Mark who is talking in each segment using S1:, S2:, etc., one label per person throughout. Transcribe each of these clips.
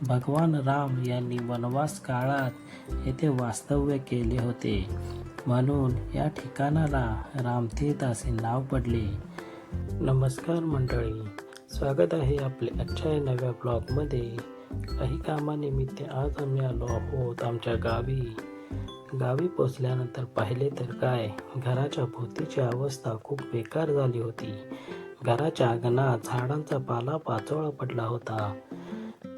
S1: भगवान राम यांनी वनवास काळात येथे वास्तव्य केले होते, म्हणून या ठिकाणाला रामतीर्थ असे नाव पडले. नमस्कार मंडळी, स्वागत आहे आपले आजच्या नव्या ब्लॉगमध्ये. काही कामानिमित्त आज आम्ही आलो आहोत आमच्या गावी पोचल्यानंतर पाहिले तर काय, घराच्या भोवतीची अवस्था खूप बेकार झाली होती. घराच्या अंगणात झाडांचा पाला पाचोळा पडला होता.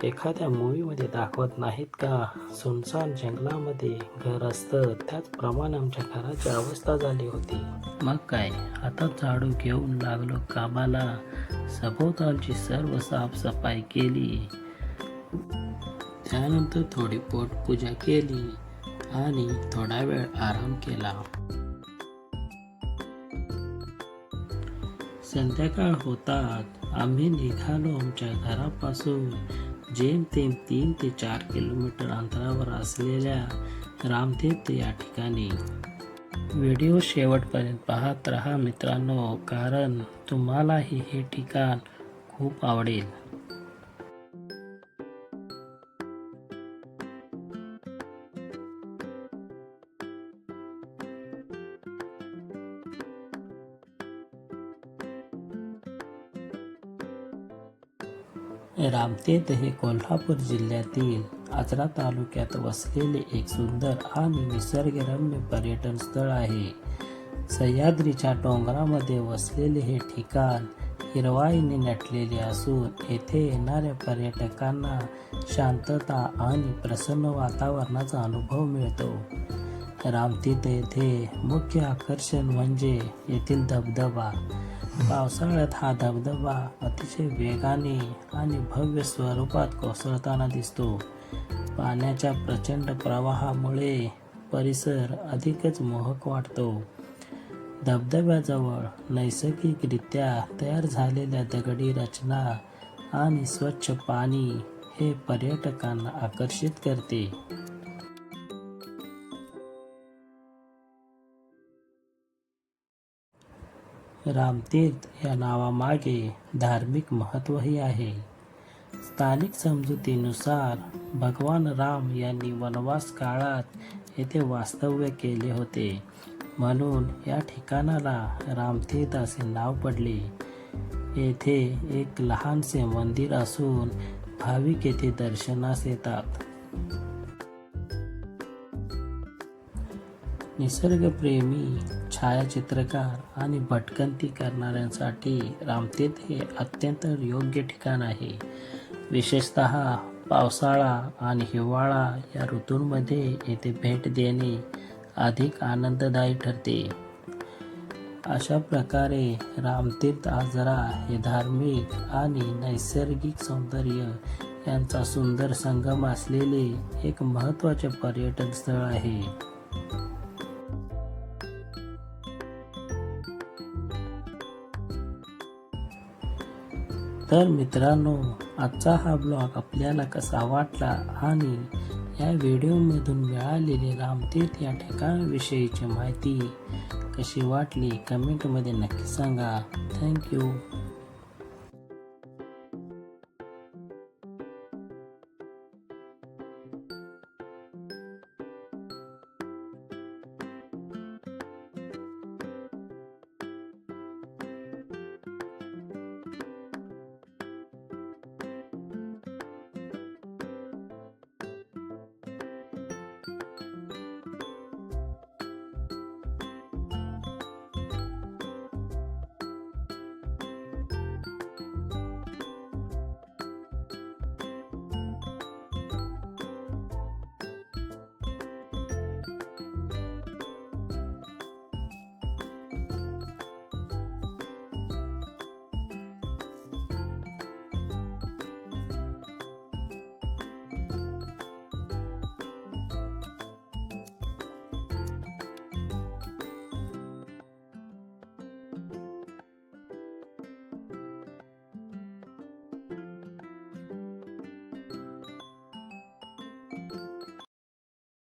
S1: एखाद्या मूवीमध्ये दाखवत नाहीत का, सुनसान जंगलामध्ये घर असतं, त्याचप्रमाणे आमच्या घराची अवस्था झाली होती. मग काय, हातात झाडू घेऊन लागलो कामाला. सभोवतालची सर्व साफसफाई केली. त्यानंतर थोडी पोटपूजा केली आणि थोडा वेळ आराम केला. संध्याकाळ होतात आम्ही निघालो आमच्या घरापासून जेमतेम 3 ते 4 किलोमीटर अंतरावर असलेल्या रामतीर्थ या ठिकाणी. व्हिडिओ शेवटपर्यंत पाहत राहा मित्रांनो, कारण तुम्हालाही हे ठिकाण खूप आवडेल. रामतीर्थ हे कोल्हापूर जिल्ह्यातील आचरा तालुक्यात वसलेले एक सुंदर आणि निसर्गरम्य पर्यटन स्थळ आहे. सह्याद्रीच्या डोंगरामध्ये वसलेले हे ठिकाण हिरवाईने नटलेले असून येथे येणाऱ्या पर्यटकांना शांतता आणि प्रसन्न वातावरणाचा अनुभव मिळतो. रामतीर्थ येथे मुख्य आकर्षण म्हणजे येथील धबधबा. पावसाळ्यात हा धबधबा अतिशय वेगाने आणि भव्य स्वरूपात कोसळताना दिसतो. पाण्याच्या प्रचंड प्रवाहामुळे परिसर अधिकच मोहक वाटतो. धबधब्याजवळ नैसर्गिकरित्या तयार झालेल्या दगडी रचना आणि स्वच्छ पाणी हे पर्यटकांना आकर्षित करते. रामतीर्थ या नावामागे धार्मिक महत्त्वही आहे. स्थानिक समजुतीनुसार भगवान राम यांनी वनवास काळात येथे वास्तव्य केले होते, म्हणून या ठिकाणाला रामतीर्थ असे नाव पडले. येथे एक लहानसे मंदिर असून भाविक येथे दर्शनास येतात. निसर्गप्रेमी, छायाचित्रकार आणि भटकंती करणाऱ्यांसाठी रामतीर्थ हे अत्यंत योग्य ठिकाण आहे. विशेषतः पावसाळा आणि हिवाळा या ऋतूंमध्ये येथे भेट देणे अधिक आनंददायी ठरते. अशा प्रकारे रामतीर्थ आचरा हे धार्मिक आणि नैसर्गिक सौंदर्य यांचा सुंदर संगम असलेले एक महत्त्वाचे पर्यटन स्थळ आहे. तर मित्रांनो, आजचा हा ब्लॉग आपल्याला कसा वाटला आणि या व्हिडिओमधून मिळालेली रामतीर्थ या ठिकाणाविषयीची माहिती कशी वाटली कमेंटमध्ये नक्की सांगा. थँक्यू.